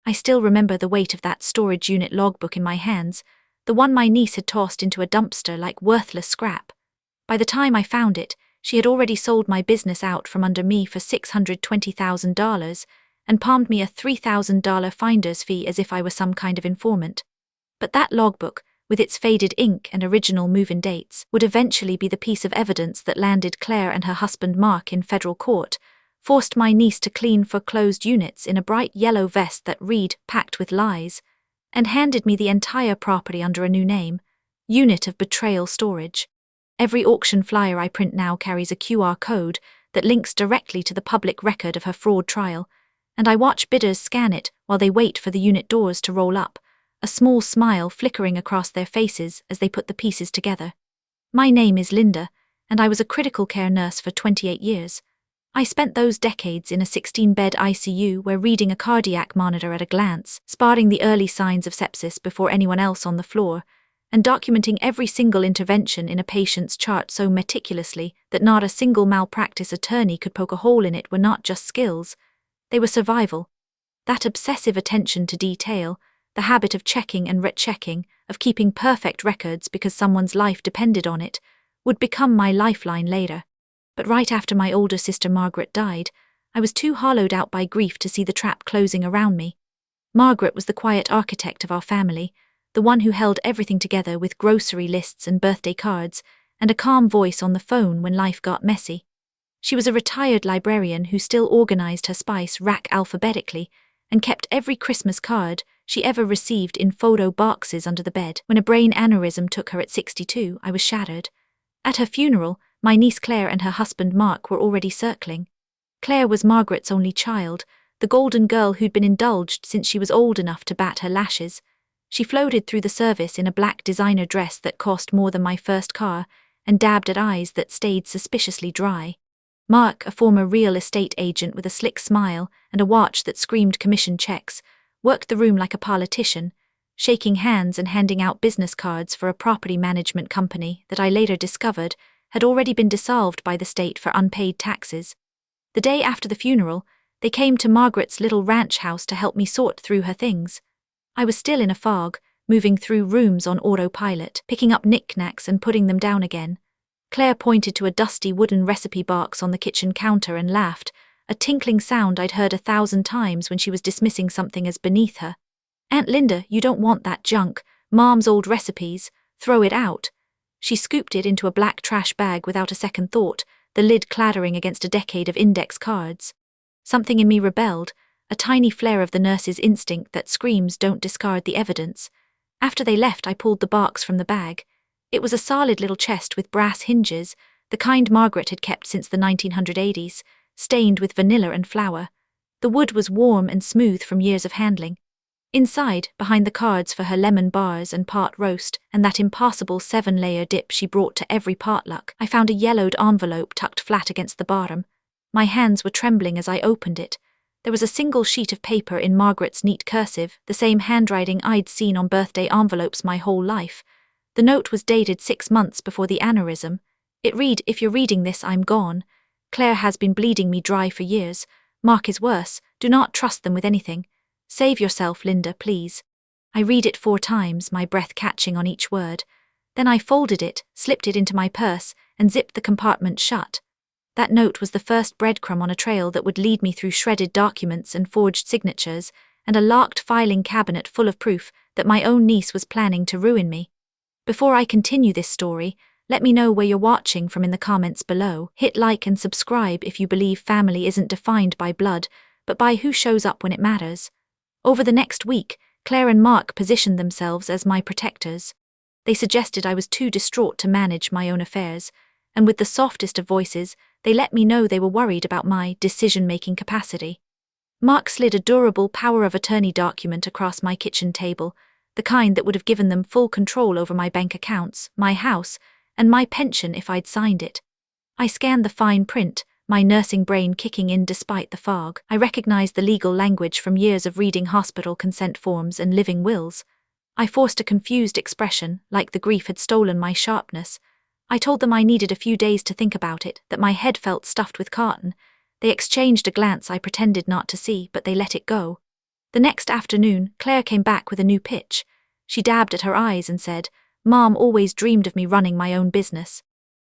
I still remember the weight of that storage unit logbook in my hands, the one my niece had tossed into a dumpster like worthless scrap. By the time I found it, she had already sold my business out from under me for $620,000 and palmed me a $3,000 finder's fee as if I were some kind of informant. But that logbook, with its faded ink and original move-in dates, would eventually be the piece of evidence that landed Claire and her husband Mark in federal court, forced my niece to clean foreclosed units in a bright yellow vest that read "packed with lies," and handed me the entire property under a new name, Unit of Betrayal Storage. Every auction flyer I print now carries a QR code that links directly to the public record of her fraud trial, and I watch bidders scan it while they wait for the unit doors to roll up, a small smile flickering across their faces as they put the pieces together. My name is Linda, and I was a critical care nurse for 28 years. I spent those decades in a 16-bed ICU where reading a cardiac monitor at a glance, spotting the early signs of sepsis before anyone else on the floor, and documenting every single intervention in a patient's chart so meticulously that not a single malpractice attorney could poke a hole in it were not just skills, they were survival. That obsessive attention to detail, the habit of checking and rechecking, of keeping perfect records because someone's life depended on it, would become my lifeline later. But right after my older sister Margaret died, I was too hollowed out by grief to see the trap closing around me. Margaret was the quiet architect of our family, the one who held everything together with grocery lists and birthday cards, and a calm voice on the phone when life got messy. She was a retired librarian who still organized her spice rack alphabetically and kept every Christmas card she ever received in photo boxes under the bed. When a brain aneurysm took her at 62, I was shattered. At her funeral, my niece Claire and her husband Mark were already circling. Claire was Margaret's only child, the golden girl who'd been indulged since she was old enough to bat her lashes. She floated through the service in a black designer dress that cost more than my first car and dabbed at eyes that stayed suspiciously dry. Mark, a former real estate agent with a slick smile and a watch that screamed commission checks, worked the room like a politician, shaking hands and handing out business cards for a property management company that I later discovered had already been dissolved by the state for unpaid taxes. The day after the funeral, they came to Margaret's little ranch house to help me sort through her things. I was still in a fog, moving through rooms on autopilot, picking up knickknacks and putting them down again. Claire pointed to a dusty wooden recipe box on the kitchen counter and laughed, a tinkling sound I'd heard 1,000 times when she was dismissing something as beneath her. "Aunt Linda, you don't want that junk, Mom's old recipes, throw it out." She scooped it into a black trash bag without a second thought, the lid clattering against a decade of index cards. Something in me rebelled, a tiny flare of the nurse's instinct that screams don't discard the evidence. After they left, I pulled the box from the bag. It was a solid little chest with brass hinges, the kind Margaret had kept since the 1980s, stained with vanilla and flour. The wood was warm and smooth from years of handling. Inside, behind the cards for her lemon bars and pot roast and that impossible 7-layer dip she brought to every potluck, I found a yellowed envelope tucked flat against the bottom. My hands were trembling as I opened it. There was a single sheet of paper in Margaret's neat cursive, the same handwriting I'd seen on birthday envelopes my whole life. The note was dated 6 months before the aneurysm. It read, "If you're reading this, I'm gone. Claire has been bleeding me dry for years. Mark is worse. Do not trust them with anything. Save yourself, Linda, please." I read it 4 times, my breath catching on each word. Then I folded it, slipped it into my purse, and zipped the compartment shut. That note was the first breadcrumb on a trail that would lead me through shredded documents and forged signatures, and a locked filing cabinet full of proof that my own niece was planning to ruin me. Before I continue this story, let me know where you're watching from in the comments below. Hit like and subscribe if you believe family isn't defined by blood, but by who shows up when it matters. Over the next week, Claire and Mark positioned themselves as my protectors. They suggested I was too distraught to manage my own affairs, and with the softest of voices, they let me know they were worried about my decision-making capacity. Mark slid a durable power of attorney document across my kitchen table, the kind that would have given them full control over my bank accounts, my house, and my pension if I'd signed it. I scanned the fine print, my nursing brain kicking in despite the fog. I recognized the legal language from years of reading hospital consent forms and living wills. I forced a confused expression, like the grief had stolen my sharpness. I told them I needed a few days to think about it, that my head felt stuffed with cotton. They exchanged a glance I pretended not to see, but they let it go. The next afternoon, Claire came back with a new pitch. She dabbed at her eyes and said, "Mom always dreamed of me running my own business.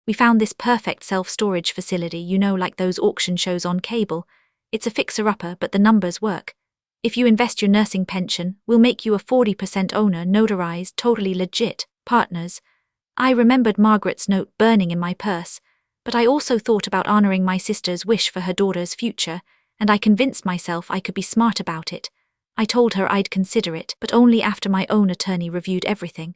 We found this perfect self-storage facility, like those auction shows on cable. It's a fixer-upper, but the numbers work. If you invest your nursing pension, we'll make you a 40% owner, notarized, totally legit, partners." I remembered Margaret's note burning in my purse, but I also thought about honoring my sister's wish for her daughter's future, and I convinced myself I could be smart about it. I told her I'd consider it, but only after my own attorney reviewed everything.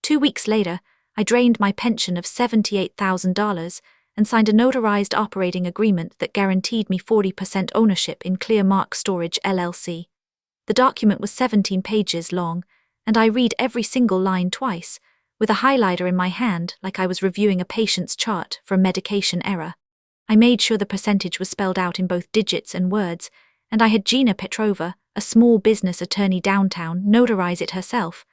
2 weeks later, I drained my pension of $78,000 and signed a notarized operating agreement that guaranteed me 40% ownership in Clearmark Storage LLC. The document was 17 pages long, and I read every single line twice, with a highlighter in my hand like I was reviewing a patient's chart for a medication error. I made sure the percentage was spelled out in both digits and words, and I had Gina Petrova, a small business attorney downtown, notarize it herself.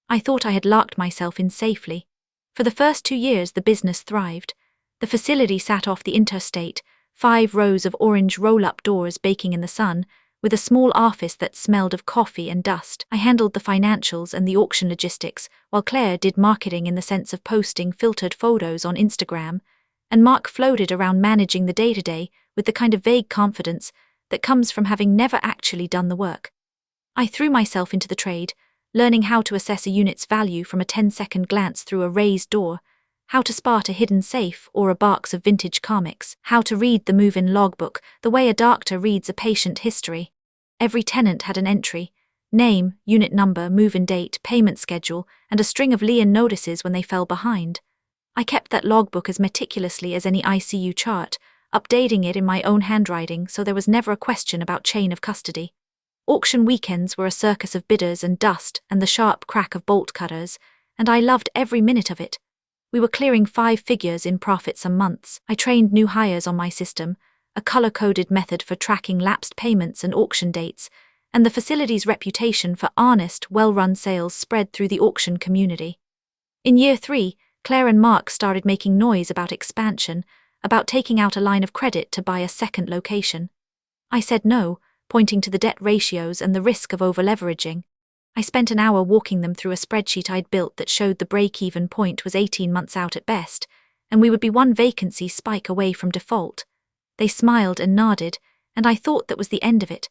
I thought I had locked myself in safely. For the first 2 years, the business thrived. The facility sat off the interstate, 5 rows of orange roll-up doors baking in the sun, with a small office that smelled of coffee and dust. I handled the financials and the auction logistics, while Claire did marketing in the sense of posting filtered photos on Instagram, and Mark floated around managing the day-to-day with the kind of vague confidence that comes from having never actually done the work. I threw myself into the trade, learning how to assess a unit's value from a 10-second glance through a raised door, how to spot a hidden safe or a box of vintage comics, how to read the move-in logbook the way a doctor reads a patient history. Every tenant had an entry: name, unit number, move-in date, payment schedule, and a string of lien notices when they fell behind. I kept that logbook as meticulously as any ICU chart, updating it in my own handwriting so there was never a question about chain of custody. Auction weekends were a circus of bidders and dust and the sharp crack of bolt cutters, and I loved every minute of it. We were clearing 5 figures in profit some months. I trained new hires on my system, a color-coded method for tracking lapsed payments and auction dates, and the facility's reputation for honest, well-run sales spread through the auction community. In year 3, Claire and Mark started making noise about expansion, about taking out a line of credit to buy a second location. I said no, pointing to the debt ratios and the risk of over-leveraging. I spent an hour walking them through a spreadsheet I'd built that showed the break-even point was 18 months out at best, and we would be 1 vacancy spike away from default. They smiled and nodded, and I thought that was the end of it.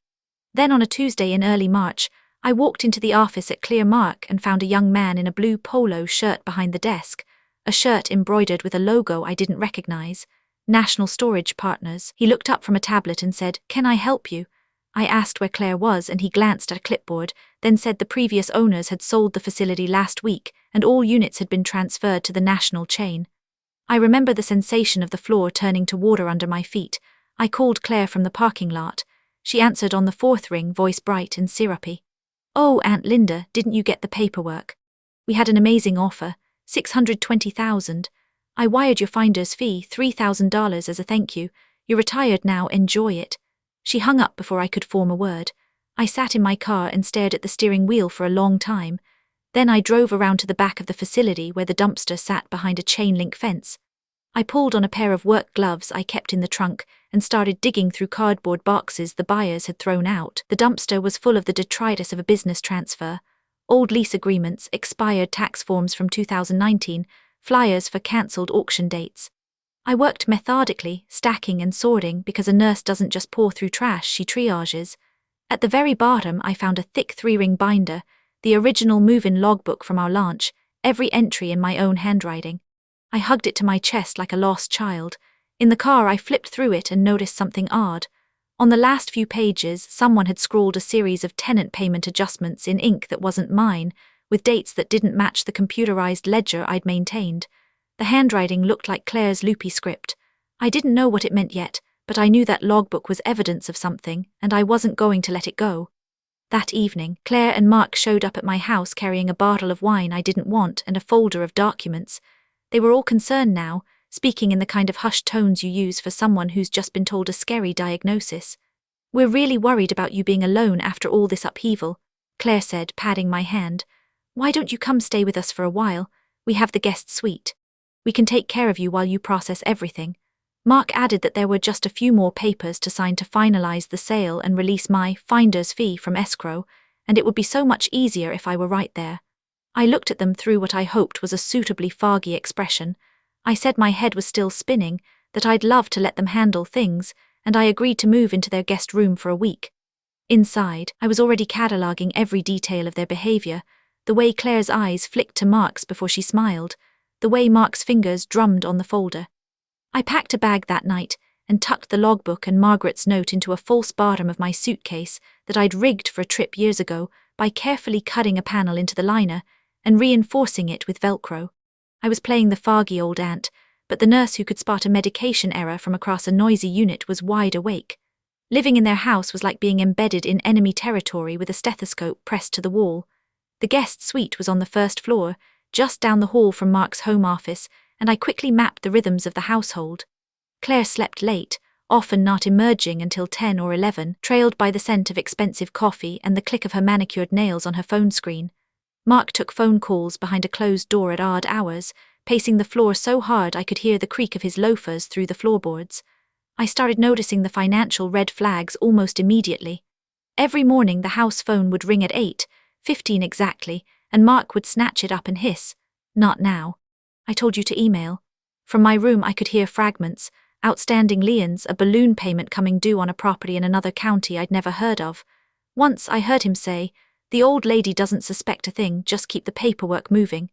Then on a Tuesday in early March, I walked into the office at Clearmark and found a young man in a blue polo shirt behind the desk, a shirt embroidered with a logo I didn't recognize, National Storage Partners. He looked up from a tablet and said, "Can I help you?" I asked where Claire was, and he glanced at a clipboard, then said the previous owners had sold the facility last week and all units had been transferred to the national chain. I remember the sensation of the floor turning to water under my feet. I called Claire from the parking lot. She answered on the 4th ring, voice bright and syrupy. "Oh, Aunt Linda, didn't you get the paperwork? We had an amazing offer, $620,000. I wired your finder's fee, $3,000 as a thank you. You're retired now, enjoy it." She hung up before I could form a word. I sat in my car and stared at the steering wheel for a long time. Then I drove around to the back of the facility where the dumpster sat behind a chain-link fence. I pulled on a pair of work gloves I kept in the trunk and started digging through cardboard boxes the buyers had thrown out. The dumpster was full of the detritus of a business transfer: old lease agreements, expired tax forms from 2019, flyers for cancelled auction dates. I worked methodically, stacking and sorting, because a nurse doesn't just pour through trash, she triages. At the very bottom I found a thick 3-ring binder, the original move-in logbook from our launch, every entry in my own handwriting. I hugged it to my chest like a lost child. In the car I flipped through it and noticed something odd. On the last few pages, someone had scrawled a series of tenant payment adjustments in ink that wasn't mine, with dates that didn't match the computerized ledger I'd maintained. The handwriting looked like Claire's loopy script. I didn't know what it meant yet, but I knew that logbook was evidence of something, and I wasn't going to let it go. That evening, Claire and Mark showed up at my house carrying a bottle of wine I didn't want and a folder of documents. They were all concerned now, speaking in the kind of hushed tones you use for someone who's just been told a scary diagnosis. "We're really worried about you being alone after all this upheaval," Claire said, patting my hand. "Why don't you come stay with us for a while? We have the guest suite. We can take care of you while you process everything." Mark added that there were just a few more papers to sign to finalize the sale and release my finder's fee from escrow, and it would be so much easier if I were right there. I looked at them through what I hoped was a suitably foggy expression. I said my head was still spinning, that I'd love to let them handle things, and I agreed to move into their guest room for a week. Inside, I was already cataloguing every detail of their behavior, the way Claire's eyes flicked to Mark's before she smiled, the way Mark's fingers drummed on the folder. I packed a bag that night and tucked the logbook and Margaret's note into a false bottom of my suitcase that I'd rigged for a trip years ago by carefully cutting a panel into the liner and reinforcing it with Velcro. I was playing the foggy old aunt, but the nurse who could spot a medication error from across a noisy unit was wide awake. Living in their house was like being embedded in enemy territory with a stethoscope pressed to the wall. The guest suite was on the first floor, just down the hall from Mark's home office, and I quickly mapped the rhythms of the household. Claire slept late, often not emerging until 10 or 11, trailed by the scent of expensive coffee and the click of her manicured nails on her phone screen. Mark took phone calls behind a closed door at odd hours, pacing the floor so hard I could hear the creak of his loafers through the floorboards. I started noticing the financial red flags almost immediately. Every morning the house phone would ring at 8:15 exactly, and Mark would snatch it up and hiss, "Not now. I told you to email." From my room I could hear fragments, outstanding liens, a balloon payment coming due on a property in another county I'd never heard of. Once I heard him say, "The old lady doesn't suspect a thing, just keep the paperwork moving."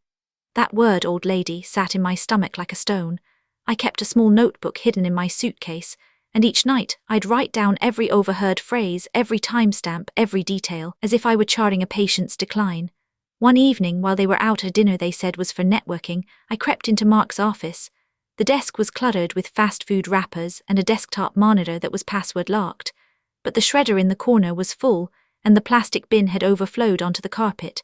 That word, old lady, sat in my stomach like a stone. I kept a small notebook hidden in my suitcase, and each night I'd write down every overheard phrase, every timestamp, every detail, as if I were charting a patient's decline. One evening, while they were out at dinner they said was for networking, I crept into Mark's office. The desk was cluttered with fast food wrappers and a desktop monitor that was password locked, but the shredder in the corner was full, and the plastic bin had overflowed onto the carpet.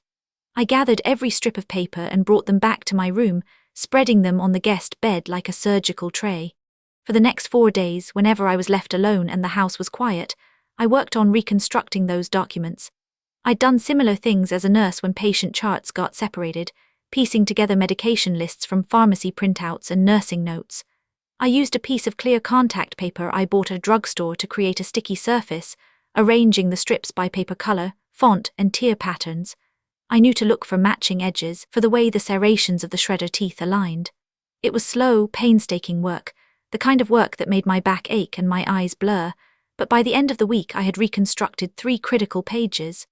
I gathered every strip of paper and brought them back to my room, spreading them on the guest bed like a surgical tray. For the next 4 days, whenever I was left alone and the house was quiet, I worked on reconstructing those documents. I'd done similar things as a nurse when patient charts got separated, piecing together medication lists from pharmacy printouts and nursing notes. I used a piece of clear contact paper I bought at a drugstore to create a sticky surface, arranging the strips by paper color, font, and tier patterns. I knew to look for matching edges for the way the serrations of the shredder teeth aligned. It was slow, painstaking work, the kind of work that made my back ache and my eyes blur, but by the end of the week I had reconstructed 3 critical pages.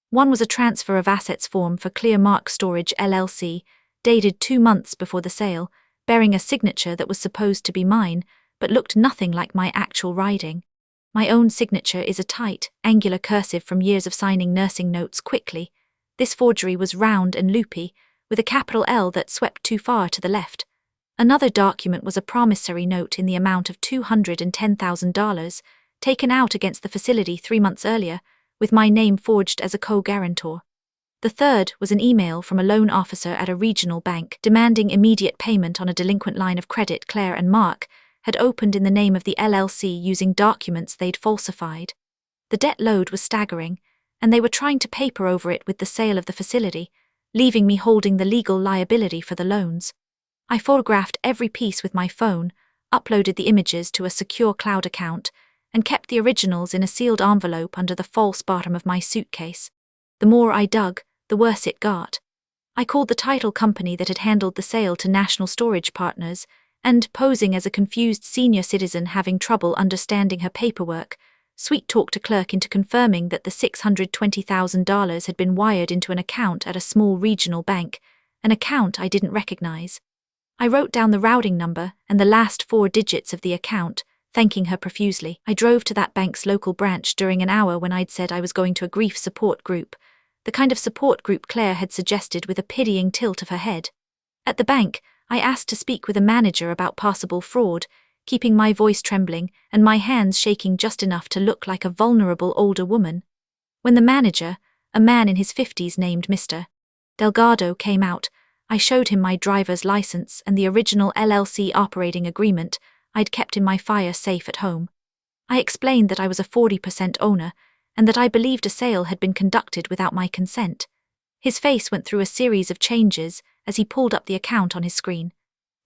One was a transfer of assets form for Clear Mark Storage LLC, dated 2 months before the sale, bearing a signature that was supposed to be mine, but looked nothing like my actual writing. My own signature is a tight, angular cursive from years of signing nursing notes quickly. This forgery was round and loopy, with a capital L that swept too far to the left. Another document was a promissory note in the amount of $210,000, taken out against the facility 3 months earlier, with my name forged as a co-guarantor. The third was an email from a loan officer at a regional bank demanding immediate payment on a delinquent line of credit Claire and Mark had opened in the name of the LLC using documents they'd falsified. The debt load was staggering, and they were trying to paper over it with the sale of the facility, leaving me holding the legal liability for the loans. I photographed every piece with my phone, uploaded the images to a secure cloud account, and kept the originals in a sealed envelope under the false bottom of my suitcase. The more I dug, the worse it got. I called the title company that had handled the sale to National Storage Partners, and, posing as a confused senior citizen having trouble understanding her paperwork, sweet-talked a clerk into confirming that the $620,000 had been wired into an account at a small regional bank, an account I didn't recognize. I wrote down the routing number and the last 4 digits of the account, thanking her profusely. I drove to that bank's local branch during an hour when I'd said I was going to a grief support group, the kind of support group Claire had suggested with a pitying tilt of her head. At the bank, I asked to speak with a manager about possible fraud, keeping my voice trembling and my hands shaking just enough to look like a vulnerable older woman. When the manager, a man in his 50s named Mr. Delgado, came out, I showed him my driver's license and the original LLC operating agreement I'd kept in my fire safe at home. I explained that I was a 40% owner and that I believed a sale had been conducted without my consent. His face went through a series of changes as he pulled up the account on his screen.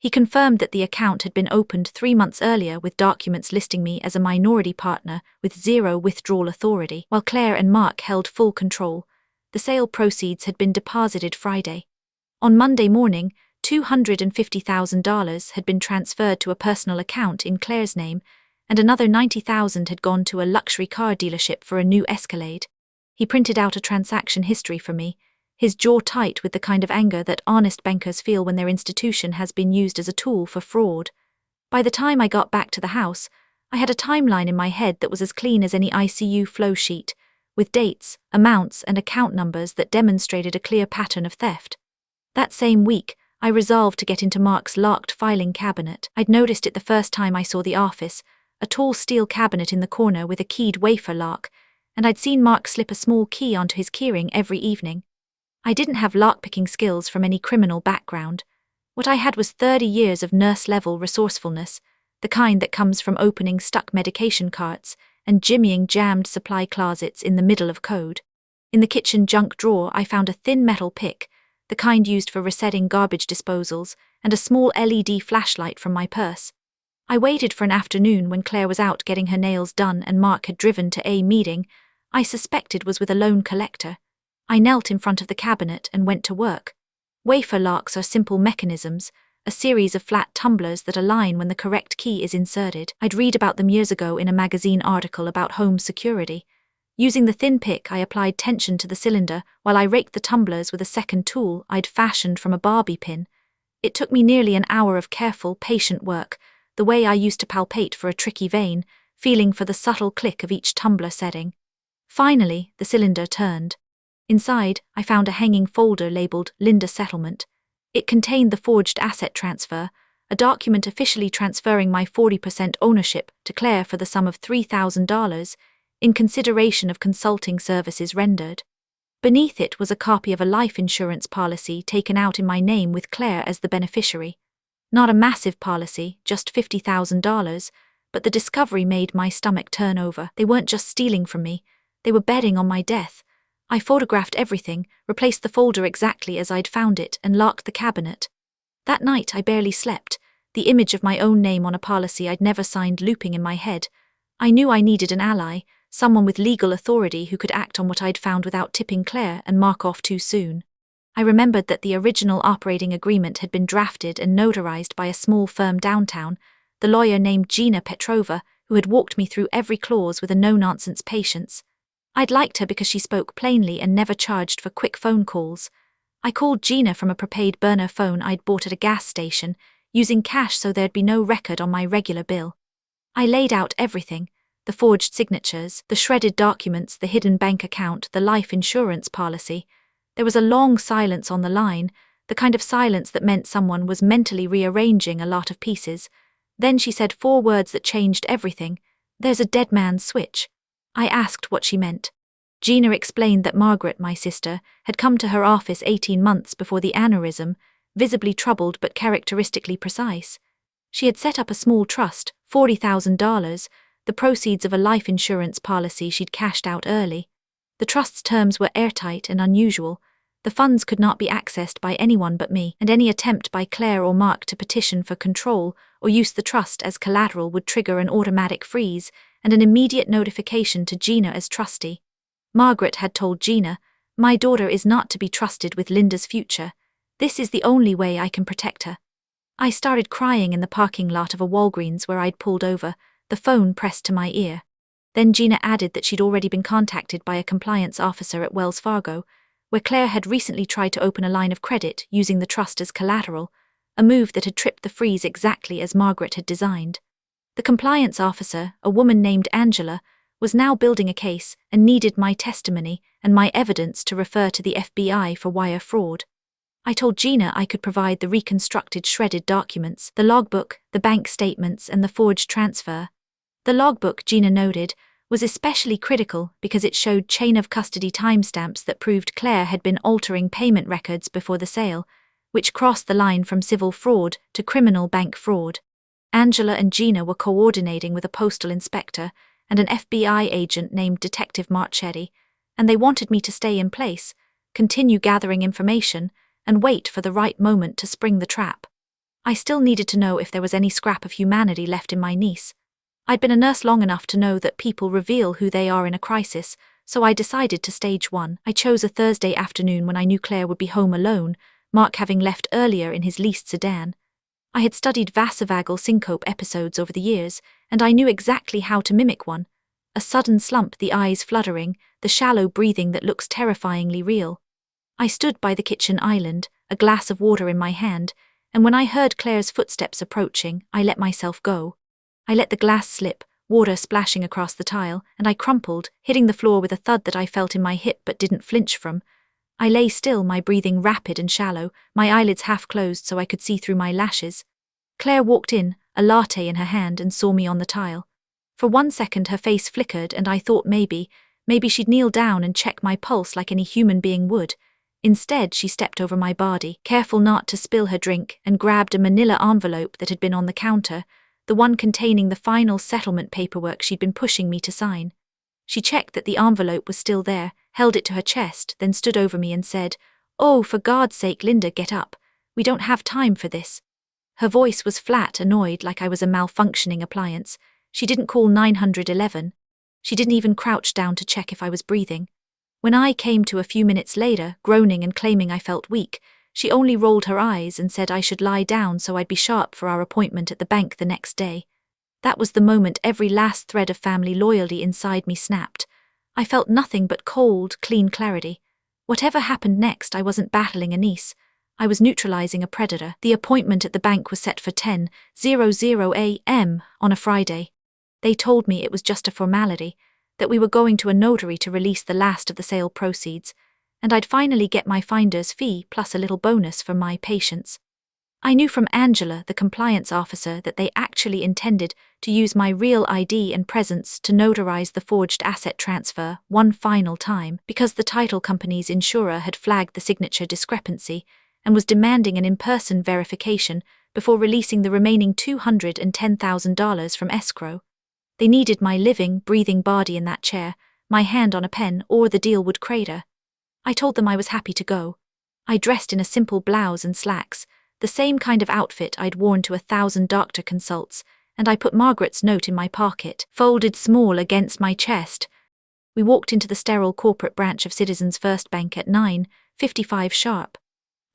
He confirmed that the account had been opened 3 months earlier with documents listing me as a minority partner with zero withdrawal authority, while Claire and Mark held full control. The sale proceeds had been deposited Friday. On Monday morning, $250,000 had been transferred to a personal account in Claire's name, and another $90,000 had gone to a luxury car dealership for a new Escalade. He printed out a transaction history for me, his jaw tight with the kind of anger that honest bankers feel when their institution has been used as a tool for fraud. By the time I got back to the house, I had a timeline in my head that was as clean as any ICU flow sheet, with dates, amounts, and account numbers that demonstrated a clear pattern of theft. That same week, I resolved to get into Mark's locked filing cabinet. I'd noticed it the first time I saw the office, a tall steel cabinet in the corner with a keyed wafer lock, and I'd seen Mark slip a small key onto his keyring every evening. I didn't have lockpicking skills from any criminal background. What I had was 30 years of nurse-level resourcefulness, the kind that comes from opening stuck medication carts and jimmying jammed supply closets in the middle of code. In the kitchen junk drawer, I found a thin metal pick, the kind used for resetting garbage disposals, and a small LED flashlight from my purse. I waited for an afternoon when Claire was out getting her nails done and Mark had driven to a meeting I suspected was with a loan collector. I knelt in front of the cabinet and went to work. Wafer locks are simple mechanisms, a series of flat tumblers that align when the correct key is inserted. I'd read about them years ago in a magazine article about home security. Using the thin pick, I applied tension to the cylinder while I raked the tumblers with a second tool I'd fashioned from a barbie pin. It took me nearly an hour of careful, patient work, the way I used to palpate for a tricky vein, feeling for the subtle click of each tumbler setting. Finally, the cylinder turned. Inside, I found a hanging folder labeled Linda Settlement. It contained the forged asset transfer, a document officially transferring my 40% ownership to Claire for the sum of $3,000 in consideration of consulting services rendered. Beneath it was a copy of a life insurance policy taken out in my name with Claire as the beneficiary. Not a massive policy, just $50,000, but the discovery made my stomach turn over. They weren't just stealing from me, they were betting on my death. I photographed everything, replaced the folder exactly as I'd found it, and locked the cabinet. That night I barely slept, the image of my own name on a policy I'd never signed looping in my head. I knew I needed an ally, someone with legal authority who could act on what I'd found without tipping Claire and Mark off too soon. I remembered that the original operating agreement had been drafted and notarized by a small firm downtown, the lawyer named Gina Petrova, who had walked me through every clause with a no-nonsense patience. I'd liked her because she spoke plainly and never charged for quick phone calls. I called Gina from a prepaid burner phone I'd bought at a gas station, using cash so there'd be no record on my regular bill. I laid out everything, the forged signatures, the shredded documents, the hidden bank account, the life insurance policy. There was a long silence on the line, the kind of silence that meant someone was mentally rearranging a lot of pieces. Then she said 4 words that changed everything. "There's a dead man's switch." I asked what she meant. Gina explained that Margaret, my sister, had come to her office 18 months before the aneurysm, visibly troubled but characteristically precise. She had set up a small trust, $40,000, the proceeds of a life insurance policy she'd cashed out early. The trust's terms were airtight and unusual. The funds could not be accessed by anyone but me, and any attempt by Claire or Mark to petition for control or use the trust as collateral would trigger an automatic freeze and an immediate notification to Gina as trustee. Margaret had told Gina, "My daughter is not to be trusted with Linda's future. This is the only way I can protect her." I started crying in the parking lot of a Walgreens where I'd pulled over, the phone pressed to my ear. Then Gina added that she'd already been contacted by a compliance officer at Wells Fargo, where Claire had recently tried to open a line of credit using the trust as collateral, a move that had tripped the freeze exactly as Margaret had designed. The compliance officer, a woman named Angela, was now building a case and needed my testimony and my evidence to refer to the FBI for wire fraud. I told Gina I could provide the reconstructed shredded documents, the logbook, the bank statements, and the forged transfer. The logbook, Gina noted, was especially critical because it showed chain of custody timestamps that proved Claire had been altering payment records before the sale, which crossed the line from civil fraud to criminal bank fraud. Angela and Gina were coordinating with a postal inspector and an FBI agent named Detective Marchetti, and they wanted me to stay in place, continue gathering information, and wait for the right moment to spring the trap. I still needed to know if there was any scrap of humanity left in my niece. I'd been a nurse long enough to know that people reveal who they are in a crisis, so I decided to stage one. I chose a Thursday afternoon when I knew Claire would be home alone, Mark having left earlier in his leased sedan. I had studied vasovagal syncope episodes over the years, and I knew exactly how to mimic one. A sudden slump, the eyes fluttering, the shallow breathing that looks terrifyingly real. I stood by the kitchen island, a glass of water in my hand, and when I heard Claire's footsteps approaching, I let myself go. I let the glass slip, water splashing across the tile, and I crumpled, hitting the floor with a thud that I felt in my hip but didn't flinch from. I lay still, my breathing rapid and shallow, my eyelids half closed so I could see through my lashes. Claire walked in, a latte in her hand, and saw me on the tile. For 1 second her face flickered and I thought maybe she'd kneel down and check my pulse like any human being would. Instead, she stepped over my body, careful not to spill her drink, and grabbed a manila envelope that had been on the counter, the one containing the final settlement paperwork she'd been pushing me to sign. She checked that the envelope was still there, held it to her chest, then stood over me and said, "Oh, for God's sake, Linda, get up. We don't have time for this." Her voice was flat, annoyed, like I was a malfunctioning appliance. She didn't call 911. She didn't even crouch down to check if I was breathing. When I came to a few minutes later, groaning and claiming I felt weak, she only rolled her eyes and said I should lie down so I'd be sharp for our appointment at the bank the next day. That was the moment every last thread of family loyalty inside me snapped. I felt nothing but cold, clean clarity. Whatever happened next, I wasn't battling a niece. I was neutralizing a predator. The appointment at the bank was set for 10:00 a.m. on a Friday. They told me it was just a formality, that we were going to a notary to release the last of the sale proceeds, and I'd finally get my finder's fee plus a little bonus for my patience. I knew from Angela, the compliance officer, that they actually intended to use my real ID and presence to notarize the forged asset transfer one final time, because the title company's insurer had flagged the signature discrepancy and was demanding an in-person verification before releasing the remaining $210,000 from escrow. They needed my living, breathing body in that chair, my hand on a pen, or the deal would crater. I told them I was happy to go. I dressed in a simple blouse and slacks, the same kind of outfit I'd worn to 1,000 doctor consults, and I put Margaret's note in my pocket, folded small against my chest. We walked into the sterile corporate branch of Citizens First Bank at 9:55 sharp.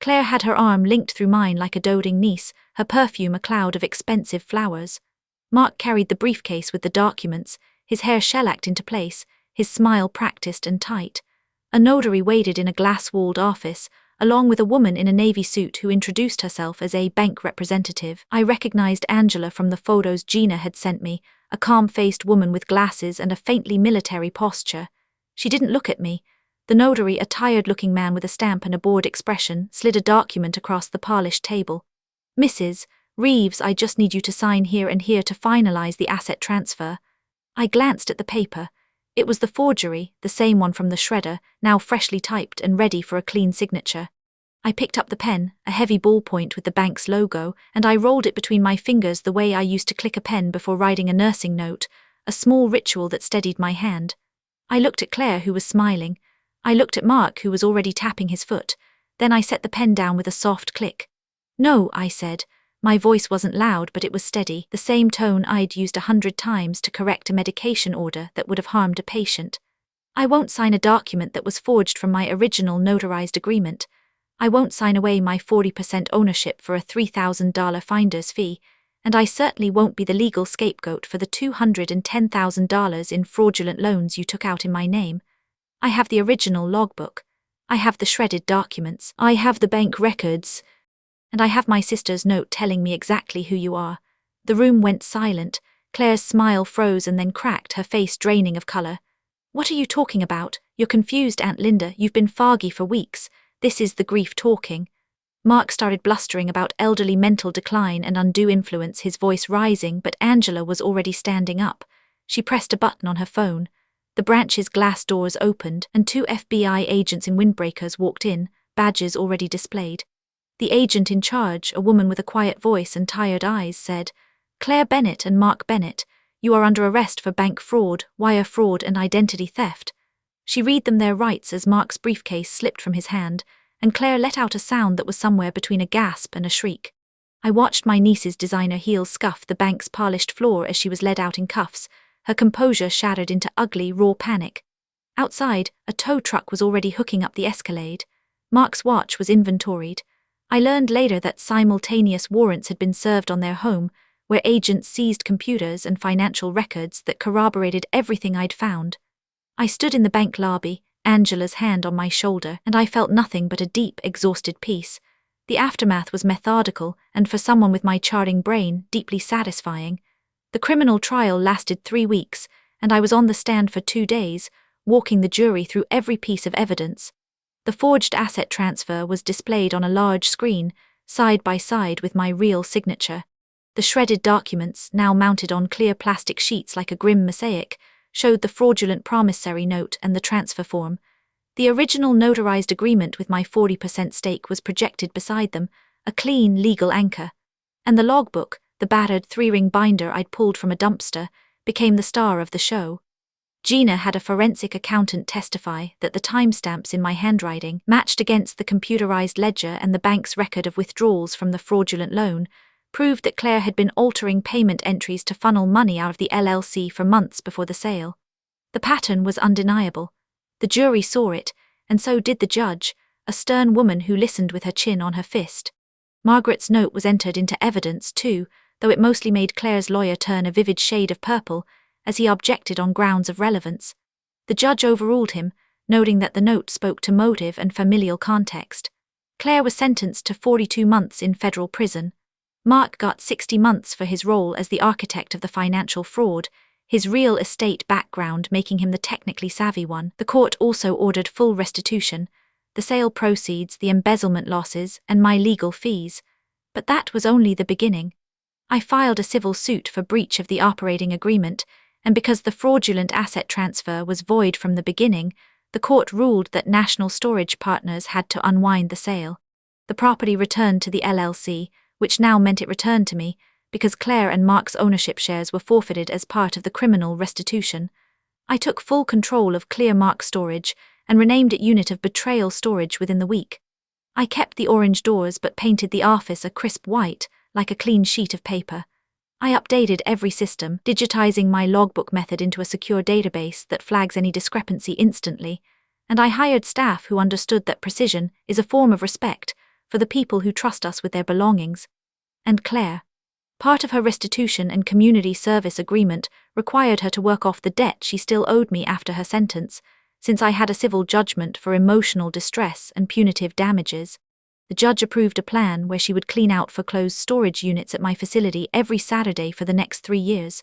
Claire had her arm linked through mine like a doting niece, her perfume a cloud of expensive flowers. Mark carried the briefcase with the documents, his hair shellacked into place, his smile practiced and tight. A notary waited in a glass-walled office, along with a woman in a navy suit who introduced herself as a bank representative. I recognized Angela from the photos Gina had sent me, a calm-faced woman with glasses and a faintly military posture. She didn't look at me. The notary, a tired-looking man with a stamp and a bored expression, slid a document across the polished table. "Mrs. Reeves, I just need you to sign here and here to finalize the asset transfer." I glanced at the paper. It was the forgery, the same one from the shredder, now freshly typed and ready for a clean signature. I picked up the pen, a heavy ballpoint with the bank's logo, and I rolled it between my fingers the way I used to click a pen before writing a nursing note, a small ritual that steadied my hand. I looked at Claire, who was smiling. I looked at Mark, who was already tapping his foot. Then I set the pen down with a soft click. "No," I said. My voice wasn't loud, but it was steady, the same tone I'd used 100 times to correct a medication order that would have harmed a patient. "I won't sign a document that was forged from my original notarized agreement. I won't sign away my 40% ownership for a $3,000 finder's fee, and I certainly won't be the legal scapegoat for the $210,000 in fraudulent loans you took out in my name. I have the original logbook. I have the shredded documents. I have the bank records. And I have my sister's note telling me exactly who you are." The room went silent. Claire's smile froze and then cracked, her face draining of color. "What are you talking about? You're confused, Aunt Linda. You've been foggy for weeks. This is the grief talking." Mark started blustering about elderly mental decline and undue influence, his voice rising, but Angela was already standing up. She pressed a button on her phone. The branch's glass doors opened, and 2 FBI agents in windbreakers walked in, badges already displayed. The agent in charge, a woman with a quiet voice and tired eyes, said, "Claire Bennett and Mark Bennett, you are under arrest for bank fraud, wire fraud and identity theft." She read them their rights as Mark's briefcase slipped from his hand, and Claire let out a sound that was somewhere between a gasp and a shriek. I watched my niece's designer heels scuff the bank's polished floor as she was led out in cuffs, her composure shattered into ugly, raw panic. Outside, a tow truck was already hooking up the Escalade. Mark's watch was inventoried. I learned later that simultaneous warrants had been served on their home, where agents seized computers and financial records that corroborated everything I'd found. I stood in the bank lobby, Angela's hand on my shoulder, and I felt nothing but a deep, exhausted peace. The aftermath was methodical, and for someone with my charting brain, deeply satisfying. The criminal trial lasted 3 weeks, and I was on the stand for 2 days, walking the jury through every piece of evidence. The forged asset transfer was displayed on a large screen, side by side with my real signature. The shredded documents, now mounted on clear plastic sheets like a grim mosaic, showed the fraudulent promissory note and the transfer form. The original notarized agreement with my 40% stake was projected beside them, a clean, legal anchor. And the logbook, the battered 3-ring binder I'd pulled from a dumpster, became the star of the show. Gina had a forensic accountant testify that the timestamps in my handwriting matched against the computerized ledger, and the bank's record of withdrawals from the fraudulent loan proved that Claire had been altering payment entries to funnel money out of the LLC for months before the sale. The pattern was undeniable. The jury saw it, and so did the judge, a stern woman who listened with her chin on her fist. Margaret's note was entered into evidence too, though it mostly made Claire's lawyer turn a vivid shade of purple, as he objected on grounds of relevance. The judge overruled him, noting that the note spoke to motive and familial context. Claire was sentenced to 42 months in federal prison. Mark got 60 months for his role as the architect of the financial fraud, his real estate background making him the technically savvy one. The court also ordered full restitution, the sale proceeds, the embezzlement losses, and my legal fees. But that was only the beginning. I filed a civil suit for breach of the operating agreement, and because the fraudulent asset transfer was void from the beginning, the court ruled that National Storage Partners had to unwind the sale. The property returned to the LLC, which now meant it returned to me, because Claire and Mark's ownership shares were forfeited as part of the criminal restitution. I took full control of Clear Mark Storage and renamed it Unit of Betrayal Storage within the week. I kept the orange doors but painted the office a crisp white, like a clean sheet of paper. I updated every system, digitizing my logbook method into a secure database that flags any discrepancy instantly, and I hired staff who understood that precision is a form of respect for the people who trust us with their belongings. And Claire. Part of her restitution and community service agreement required her to work off the debt she still owed me after her sentence, since I had a civil judgment for emotional distress and punitive damages. The judge approved a plan where she would clean out foreclosed storage units at my facility every Saturday for the next 3 years.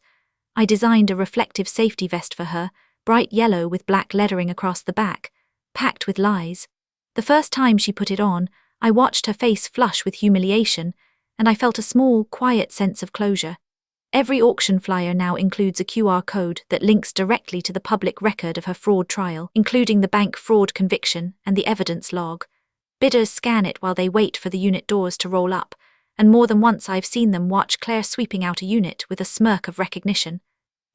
I designed a reflective safety vest for her, bright yellow with black lettering across the back, packed with lies. The first time she put it on, I watched her face flush with humiliation, and I felt a small, quiet sense of closure. Every auction flyer now includes a QR code that links directly to the public record of her fraud trial, including the bank fraud conviction and the evidence log. Bidders scan it while they wait for the unit doors to roll up, and more than once I've seen them watch Claire sweeping out a unit with a smirk of recognition.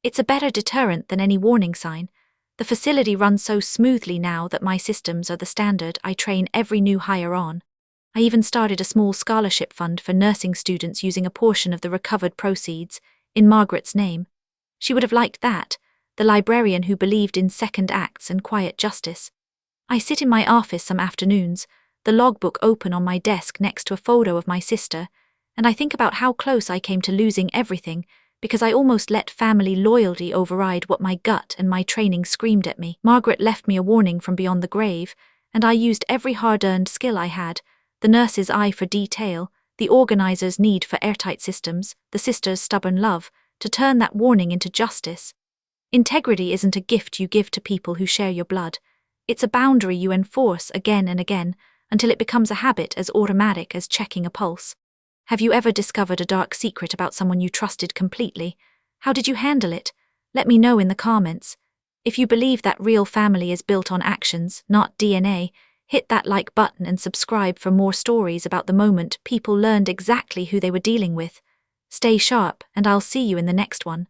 It's a better deterrent than any warning sign. The facility runs so smoothly now that my systems are the standard I train every new hire on. I even started a small scholarship fund for nursing students using a portion of the recovered proceeds in Margaret's name. She would have liked that, the librarian who believed in second acts and quiet justice. I sit in my office some afternoons, the logbook open on my desk next to a photo of my sister, and I think about how close I came to losing everything because I almost let family loyalty override what my gut and my training screamed at me. Margaret left me a warning from beyond the grave, and I used every hard-earned skill I had, the nurse's eye for detail, the organizer's need for airtight systems, the sister's stubborn love, to turn that warning into justice. Integrity isn't a gift you give to people who share your blood. It's a boundary you enforce again and again until it becomes a habit as automatic as checking a pulse. Have you ever discovered a dark secret about someone you trusted completely? How did you handle it? Let me know in the comments. If you believe that real family is built on actions, not DNA, hit that like button and subscribe for more stories about the moment people learned exactly who they were dealing with. Stay sharp, and I'll see you in the next one.